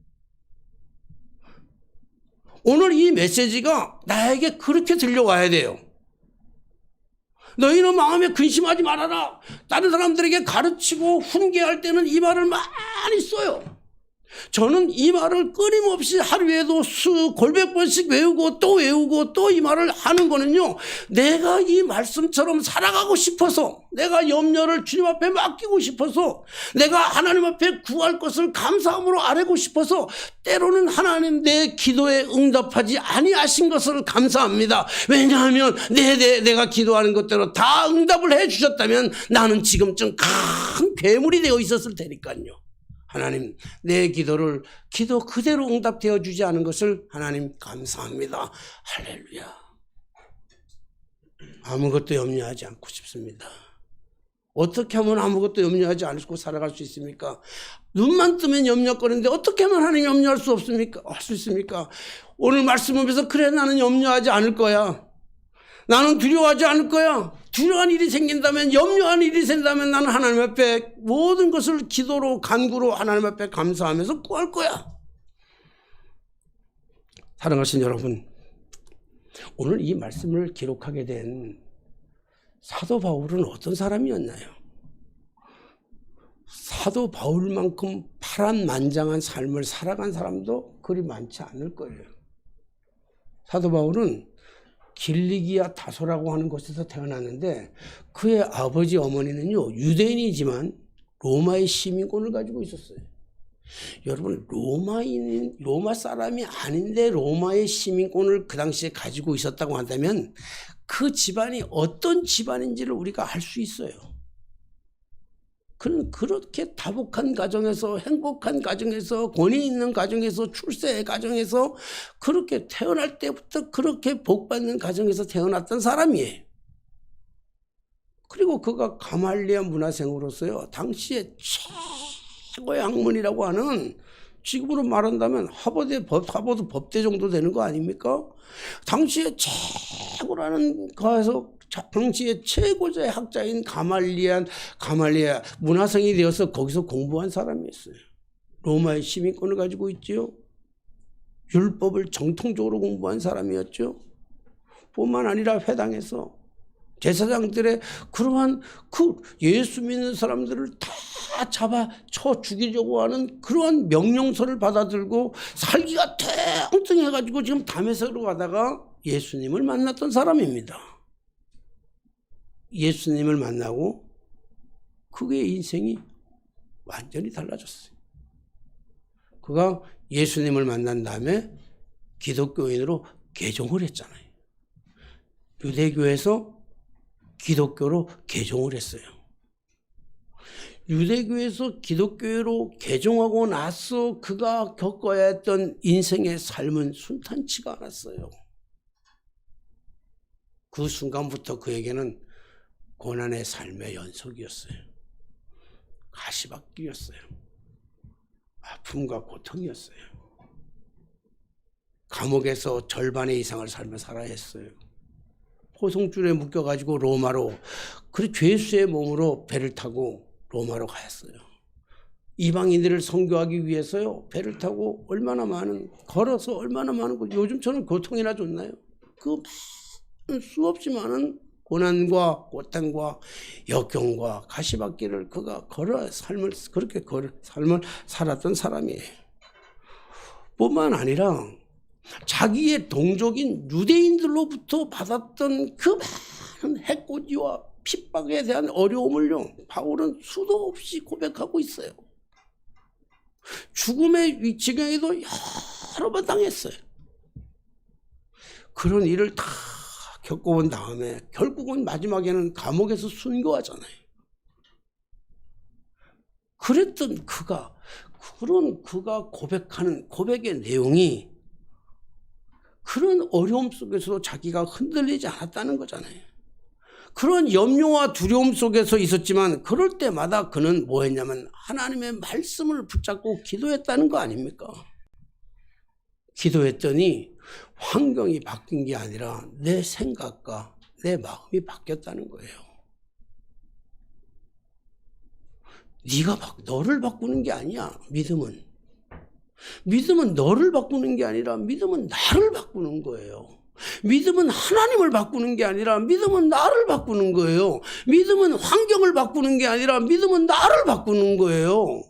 오늘 이 메시지가 나에게 그렇게 들려와야 돼요. 너희는 마음에 근심하지 말아라. 다른 사람들에게 가르치고 훈계할 때는 이 말을 많이 써요. 저는 이 말을 끊임없이 하루에도 골백 번씩 외우고 또 이 말을 하는 거는요, 내가 이 말씀처럼 살아가고 싶어서, 내가 염려를 주님 앞에 맡기고 싶어서, 내가 하나님 앞에 구할 것을 감사함으로 아뢰고 싶어서, 때로는 하나님 내 기도에 응답하지 아니하신 것을 감사합니다. 왜냐하면 내가 기도하는 것대로 다 응답을 해 주셨다면 나는 지금쯤 큰 괴물이 되어 있었을 테니까요. 하나님, 내 기도 그대로 응답되어 주지 않은 것을 하나님 감사합니다. 할렐루야. 아무것도 염려하지 않고 싶습니다. 어떻게 하면 아무것도 염려하지 않고 살아갈 수 있습니까? 눈만 뜨면 염려거리는데 어떻게 하면 하나님 염려할 수 없습니까? 할 수 있습니까? 오늘 말씀을 보면서 그래 나는 염려하지 않을 거야. 나는 두려워하지 않을 거야. 두려워한 일이 생긴다면, 염려한 일이 생긴다면 나는 하나님 앞에 모든 것을 기도로 간구로 하나님 앞에 감사하면서 구할 거야. 사랑하신 여러분, 오늘 이 말씀을 기록하게 된 사도 바울은 어떤 사람이었나요? 사도 바울만큼 파란만장한 삶을 살아간 사람도 그리 많지 않을 거예요. 사도 바울은 길리기아 다소라고 하는 곳에서 태어났는데 그의 아버지 어머니는요, 유대인이지만 로마의 시민권을 가지고 있었어요. 여러분, 로마 사람이 아닌데 로마의 시민권을 그 당시에 가지고 있었다고 한다면 그 집안이 어떤 집안인지를 우리가 알 수 있어요. 그는 그렇게 다복한 가정에서, 행복한 가정에서, 권위 있는 가정에서, 출세 가정에서, 그렇게 태어날 때부터 그렇게 복받는 가정에서 태어났던 사람이에요. 그리고 그가 가말리아 문화생으로서요, 당시에 최고의 학문이라고 하는, 지금으로 말한다면 하버드 법대 정도 되는 거 아닙니까? 당시에 최고라는 거에서 당시에 최고의 학자인 가말리아 문화생이 되어서 거기서 공부한 사람이었어요. 로마의 시민권을 가지고 있지요. 율법을 정통적으로 공부한 사람이었죠. 뿐만 아니라 회당에서 제사장들의 그러한 그 예수 믿는 사람들을 다 잡아 쳐 죽이려고 하는 그러한 명령서를 받아들고 살기가 탱탱해가지고 지금 다메섹으로 가다가 예수님을 만났던 사람입니다. 예수님을 만나고 그의 인생이 완전히 달라졌어요. 그가 예수님을 만난 다음에 기독교인으로 개종을 했잖아요. 유대교에서 기독교로 개종을 했어요. 유대교에서 기독교로 개종하고 나서 그가 겪어야 했던 인생의 삶은 순탄치가 않았어요. 그 순간부터 그에게는 고난의 삶의 연속이었어요. 가시밭길이었어요. 아픔과 고통이었어요. 감옥에서 절반의 이상을 살며 살아야 했어요. 포송줄에 묶여가지고 로마로, 그 죄수의 몸으로 배를 타고 로마로 가였어요. 이방인들을 선교하기 위해서요, 배를 타고 걸어서 얼마나 많은, 요즘처럼 교통이나 좋나요? 그 수없이 많은 고난과 고통과 역경과 가시밭길을 그가 삶을 살았던 사람이에요. 뿐만 아니라 자기의 동족인 유대인들로부터 받았던 그 많은 해코지와 핍박에 대한 어려움을요, 바울은 수도 없이 고백하고 있어요. 죽음의 지경에도 여러 번 당했어요. 그런 일을 다 겪어본 다음에 결국은 마지막에는 감옥에서 순교하잖아요. 그랬던 그가 고백하는 고백의 내용이 그런 어려움 속에서도 자기가 흔들리지 않았다는 거잖아요. 그런 염려와 두려움 속에서 있었지만 그럴 때마다 그는 뭐 했냐면 하나님의 말씀을 붙잡고 기도했다는 거 아닙니까? 기도했더니 환경이 바뀐 게 아니라 내 생각과 내 마음이 바뀌었다는 거예요. 너를 바꾸는 게 아니야, 믿음은. 믿음은 너를 바꾸는 게 아니라 믿음은 나를 바꾸는 거예요. 믿음은 하나님을 바꾸는 게 아니라 믿음은 나를 바꾸는 거예요. 믿음은 환경을 바꾸는 게 아니라 믿음은 나를 바꾸는 거예요.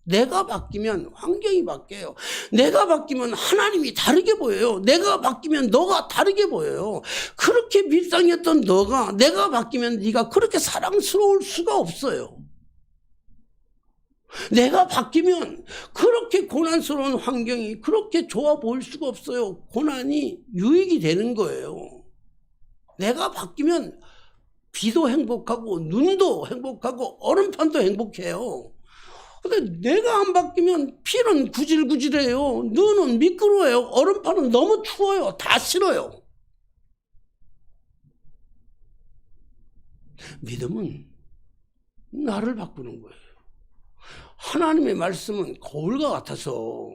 내가 바뀌면 환경이 바뀌어요. 내가 바뀌면 하나님이 다르게 보여요. 내가 바뀌면 너가 다르게 보여요. 그렇게 불쌍했던 내가 바뀌면 네가 그렇게 사랑스러울 수가 없어요. 내가 바뀌면 그렇게 고난스러운 환경이 그렇게 좋아 보일 수가 없어요. 고난이 유익이 되는 거예요. 내가 바뀌면 비도 행복하고 눈도 행복하고 얼음판도 행복해요. 근데 내가 안 바뀌면 비는 구질구질해요. 눈은 미끄러워요. 얼음판은 너무 추워요. 다 싫어요. 믿음은 나를 바꾸는 거예요. 하나님의 말씀은 거울과 같아서,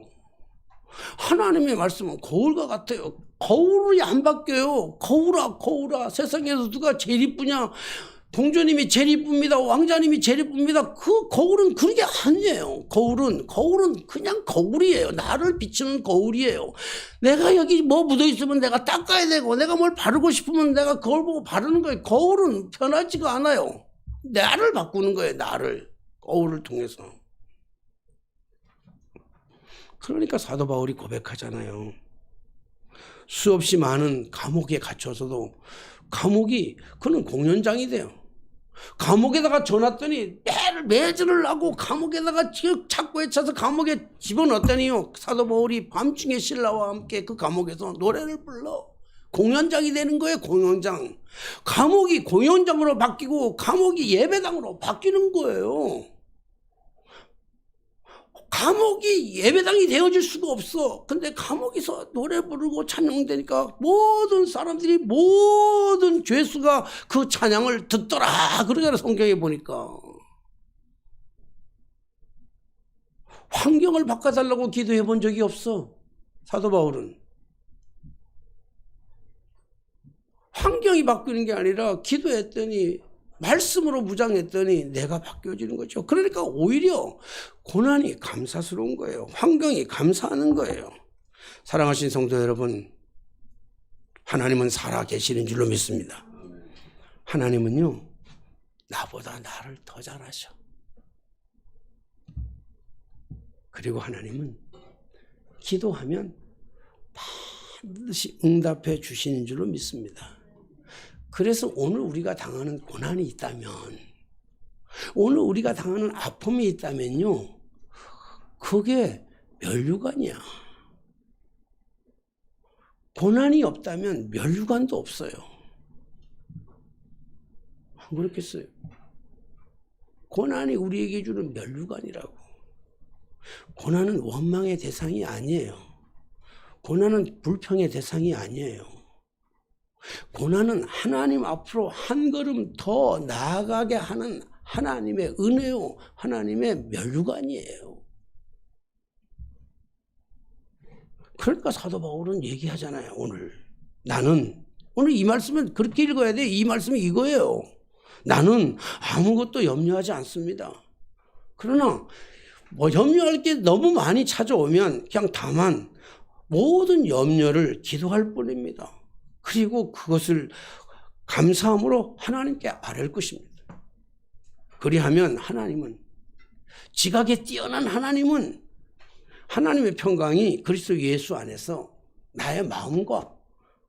하나님의 말씀은 거울과 같아요. 거울이 안 바뀌어요. 거울아. 세상에서 누가 제일 이쁘냐? 공주님이 제일 이쁩니다. 왕자님이 제일 이쁩니다. 그 거울은 그런 게 아니에요. 거울은 그냥 거울이에요. 나를 비추는 거울이에요. 내가 여기 뭐 묻어 있으면 내가 닦아야 되고, 내가 뭘 바르고 싶으면 내가 거울 보고 바르는 거예요. 거울은 편하지가 않아요. 나를 바꾸는 거예요. 거울을 통해서. 그러니까 사도 바울이 고백하잖아요. 수없이 많은 감옥에 갇혀서도 그는 공연장이 돼요. 감옥에다가 전왔더니 매질을 하고 감옥에다가 자꾸 해쳐서 감옥에 집어넣었더니요, 사도 바울이 밤중에 신라와 함께 그 감옥에서 노래를 불러 공연장이 되는 거예요. 공연장. 감옥이 공연장으로 바뀌고 감옥이 예배당으로 바뀌는 거예요. 감옥이 예배당이 되어질 수가 없어. 근데 감옥에서 노래 부르고 찬양되니까 모든 사람들이 모든 죄수가 그 찬양을 듣더라. 그러잖아, 성경에 보니까. 환경을 바꿔달라고 기도해 본 적이 없어, 사도 바울은. 환경이 바뀌는 게 아니라 기도했더니, 말씀으로 무장했더니 내가 바뀌어지는 거죠. 그러니까 오히려 고난이 감사스러운 거예요. 환경이 감사하는 거예요. 사랑하신 성도 여러분, 하나님은 살아 계시는 줄로 믿습니다. 하나님은요, 나보다 나를 더 잘하셔. 그리고 하나님은 기도하면 반드시 응답해 주시는 줄로 믿습니다. 그래서 오늘 우리가 당하는 고난이 있다면, 오늘 우리가 당하는 아픔이 있다면요, 그게 면류관이야. 고난이 없다면 면류관도 없어요. 안 그렇겠어요? 고난이 우리에게 주는 면류관이라고. 고난은 원망의 대상이 아니에요. 고난은 불평의 대상이 아니에요. 고난은 하나님 앞으로 한 걸음 더 나아가게 하는 하나님의 은혜요, 하나님의 면류관이에요. 그러니까 사도 바울은 얘기하잖아요, 오늘. 나는, 오늘 이 말씀은 그렇게 읽어야 돼. 이 말씀이 이거예요. 나는 아무것도 염려하지 않습니다. 그러나 염려할 게 너무 많이 찾아오면 그냥 다만 모든 염려를 기도할 뿐입니다. 그리고 그것을 감사함으로 하나님께 아뢰을 것입니다. 그리하면 하나님은, 지각에 뛰어난 하나님은 하나님의 평강이 그리스도 예수 안에서 나의 마음과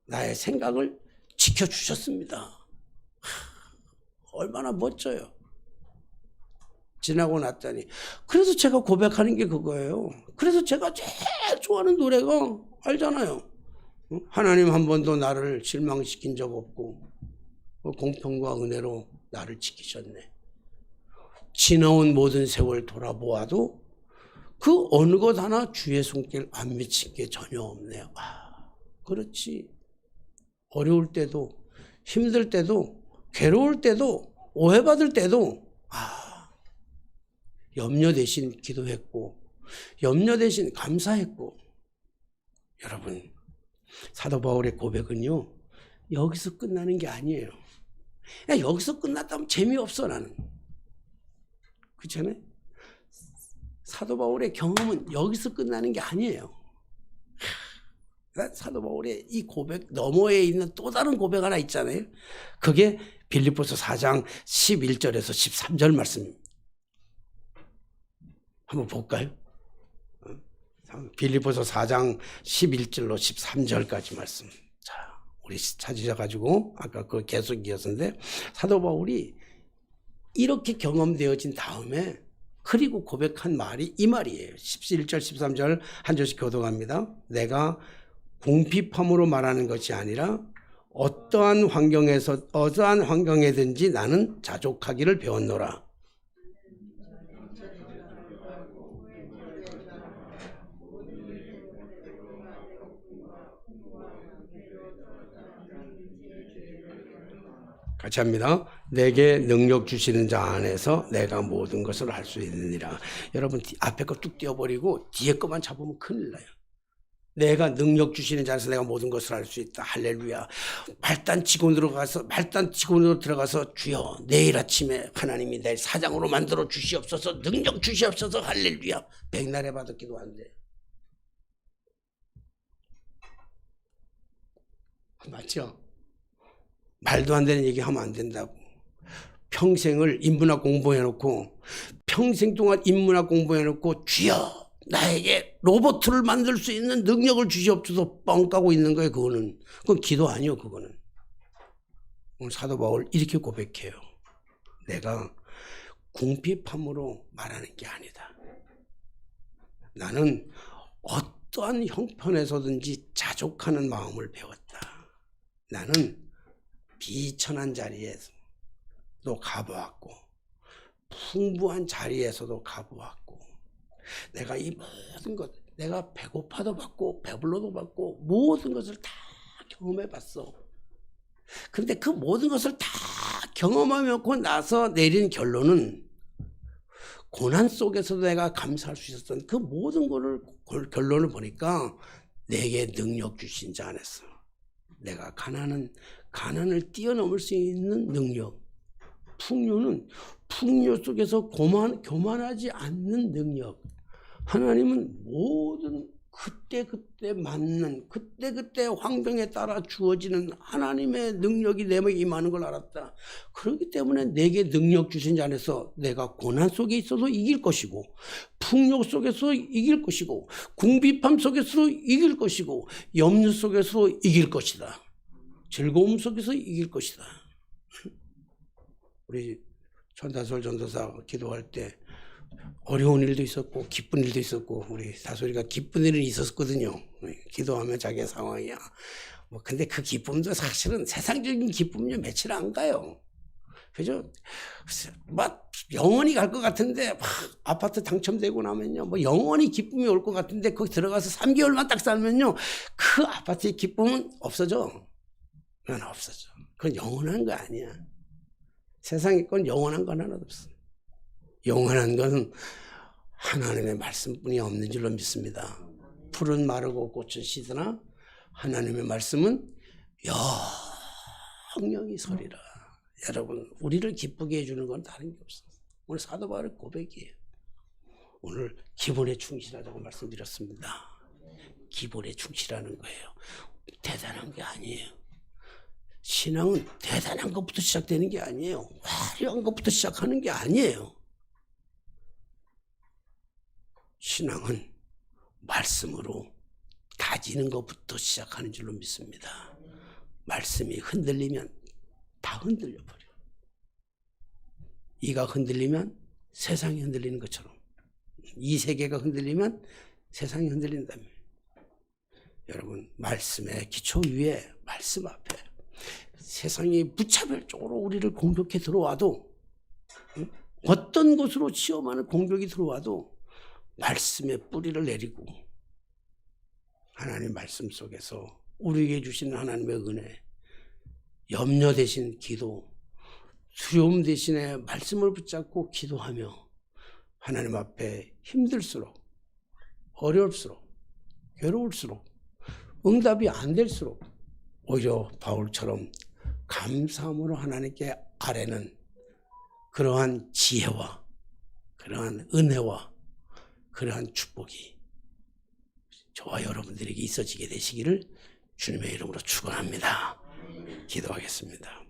나의 생각을 지켜주셨습니다. 얼마나 멋져요. 지나고 났더니. 그래서 제가 고백하는 게 그거예요. 그래서 제가 제일 좋아하는 노래가 알잖아요. 하나님 한 번도 나를 실망시킨 적 없고 공평과 은혜로 나를 지키셨네. 지나온 모든 세월 돌아보아도 그 어느 것 하나 주의 손길 안 미친 게 전혀 없네요. 아, 그렇지. 어려울 때도, 힘들 때도, 괴로울 때도, 오해받을 때도 염려 대신 기도했고, 염려 대신 감사했고. 여러분, 사도 바울의 고백은요, 여기서 끝나는 게 아니에요. 야, 여기서 끝났다면 재미없어, 나는. 그렇잖아요? 사도 바울의 경험은 여기서 끝나는 게 아니에요. 사도 바울의 이 고백 너머에 있는 또 다른 고백 하나 있잖아요. 그게 빌립보서 4장 11절에서 13절 말씀입니다. 한번 볼까요? 빌립보서 4장 11절로 13절까지 말씀. 자, 우리 찾으셔가지고 아까 그거 계속 이었는데, 사도 바울이 이렇게 경험되어진 다음에 그리고 고백한 말이 이 말이에요. 11절 13절 한 절씩 교독합니다. 내가 궁핍함으로 말하는 것이 아니라 어떠한 환경에든지 나는 자족하기를 배웠노라. 같이 합니다. 내게 능력 주시는 자 안에서 내가 모든 것을 할 수 있느니라. 여러분, 앞에 거 뚝 띄워버리고 뒤에 것만 잡으면 큰일 나요. 내가 능력 주시는 자 안에서 내가 모든 것을 할 수 있다. 할렐루야. 말단 직원으로 들어가서 주여, 내일 아침에 하나님이 내 사장으로 만들어 주시옵소서, 능력 주시옵소서, 할렐루야. 백날에 받아 기도 안 돼. 맞죠? 말도 안 되는 얘기 하면 안 된다고. 평생을 인문학 공부해놓고, 평생 동안 인문학 공부해놓고, 주여, 나에게 로봇을 만들 수 있는 능력을 주시옵소서 뻥 까고 있는 거예요, 그거는. 그건 기도 아니에요, 그거는. 오늘 사도 바울 이렇게 고백해요. 내가 궁핍함으로 말하는 게 아니다. 나는 어떠한 형편에서든지 자족하는 마음을 배웠다. 나는 비천한 자리에서도 가보았고, 풍부한 자리에서도 가보았고, 내가 이 모든 것, 내가 배고파도 받고 배불러도 받고 모든 것을 다 경험해 봤어. 그런데 그 모든 것을 다 경험하고 나서 내린 결론은 고난 속에서도 내가 감사할 수 있었던 그 모든 거를 결론을 보니까 내게 능력 주신 자 안에서 내가 가난을 뛰어넘을 수 있는 능력, 풍요는 풍요 속에서 교만하지 않는 능력, 하나님은 모든 그때 맞는 그때 환경에 따라 주어지는 하나님의 능력이 내게 임하는 걸 알았다. 그렇기 때문에 내게 능력 주신 자 안에서 내가 고난 속에 있어도 이길 것이고, 풍요 속에서 이길 것이고, 궁핍함 속에서 이길 것이고, 염려 속에서 이길 것이다. 즐거움 속에서 이길 것이다. 우리 전다솔 전도사 기도할 때 어려운 일도 있었고 기쁜 일도 있었고, 우리 다솔이가 기쁜 일은 있었거든요. 기도하면 자기의 상황이야. 근데 그 기쁨도 사실은 세상적인 기쁨이 며칠 안 가요. 그죠? 막 영원히 갈 것 같은데, 막 아파트 당첨되고 나면요, 뭐 영원히 기쁨이 올 것 같은데 거기 들어가서 3개월만 딱 살면요, 그 아파트의 기쁨은 없어져. 그건 없어져. 그건 영원한 거 아니야. 세상의 건 영원한 건 하나도 없어. 영원한 것은 하나님의 말씀뿐이 없는 줄로 믿습니다. 풀은 마르고 꽃은 시드나 하나님의 말씀은 영영이 서리라. 여러분, 우리를 기쁘게 해주는 건 다른 게 없어요. 오늘 사도 바울의 고백이에요. 오늘 기본에 충실하자고 말씀드렸습니다. 기본에 충실하는 거예요. 대단한 게 아니에요. 신앙은 대단한 것부터 시작되는 게 아니에요. 화려한 것부터 시작하는 게 아니에요. 신앙은 말씀으로 다지는 것부터 시작하는 줄로 믿습니다. 말씀이 흔들리면 다 흔들려 버려. 이가 흔들리면 세상이 흔들리는 것처럼, 이 세계가 흔들리면 세상이 흔들린다며. 여러분, 말씀의 기초 위에, 말씀 앞에 세상이 무차별적으로 우리를 공격해 들어와도, 어떤 것으로 시험하는 공격이 들어와도 말씀의 뿌리를 내리고 하나님 말씀 속에서 우리에게 주시는 하나님의 은혜, 염려 대신 기도, 두려움 대신에 말씀을 붙잡고 기도하며 하나님 앞에 힘들수록, 어려울수록, 괴로울수록, 응답이 안 될수록 오히려 바울처럼 감사함으로 하나님께 아뢰는 그러한 지혜와 그러한 은혜와 그러한 축복이 저와 여러분들에게 있어지게 되시기를 주님의 이름으로 축원합니다. 기도하겠습니다.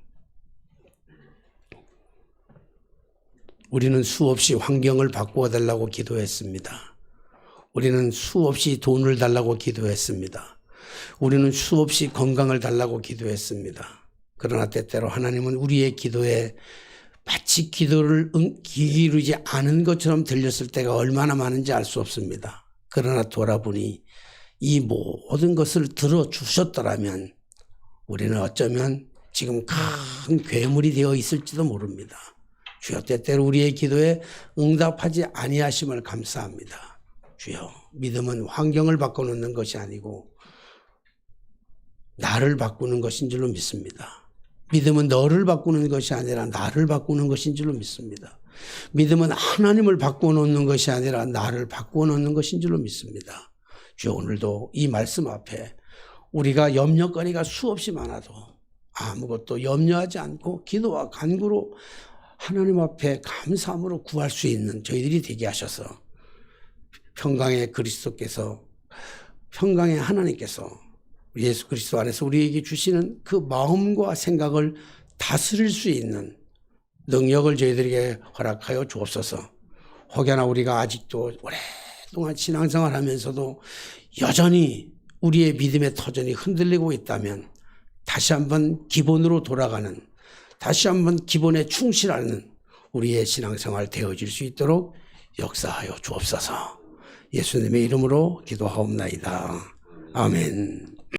우리는 수없이 환경을 바꾸어 달라고 기도했습니다. 우리는 수없이 돈을 달라고 기도했습니다. 우리는 수없이 건강을 달라고 기도했습니다. 그러나 때때로 하나님은 우리의 기도에 마치 기도를 기울이지 않은 것처럼 들렸을 때가 얼마나 많은지 알 수 없습니다. 그러나 돌아보니 이 모든 것을 들어주셨더라면 우리는 어쩌면 지금 큰 괴물이 되어 있을지도 모릅니다. 주여, 때때로 우리의 기도에 응답하지 아니하심을 감사합니다. 주여, 믿음은 환경을 바꿔놓는 것이 아니고 나를 바꾸는 것인 줄로 믿습니다. 믿음은 너를 바꾸는 것이 아니라 나를 바꾸는 것인 줄로 믿습니다. 믿음은 하나님을 바꿔놓는 것이 아니라 나를 바꿔놓는 것인 줄로 믿습니다. 주여, 오늘도 이 말씀 앞에 우리가 염려거리가 수없이 많아도 아무것도 염려하지 않고 기도와 간구로 하나님 앞에 감사함으로 구할 수 있는 저희들이 되게 하셔서 평강의 그리스도께서, 평강의 하나님께서 예수 그리스도 안에서 우리에게 주시는 그 마음과 생각을 다스릴 수 있는 능력을 저희들에게 허락하여 주옵소서. 혹여나 우리가 아직도 오랫동안 신앙생활 하면서도 여전히 우리의 믿음의 터전이 흔들리고 있다면 다시 한번 기본으로 돌아가는, 다시 한번 기본에 충실하는 우리의 신앙생활 되어질 수 있도록 역사하여 주옵소서. 예수님의 이름으로 기도하옵나이다. 아멘.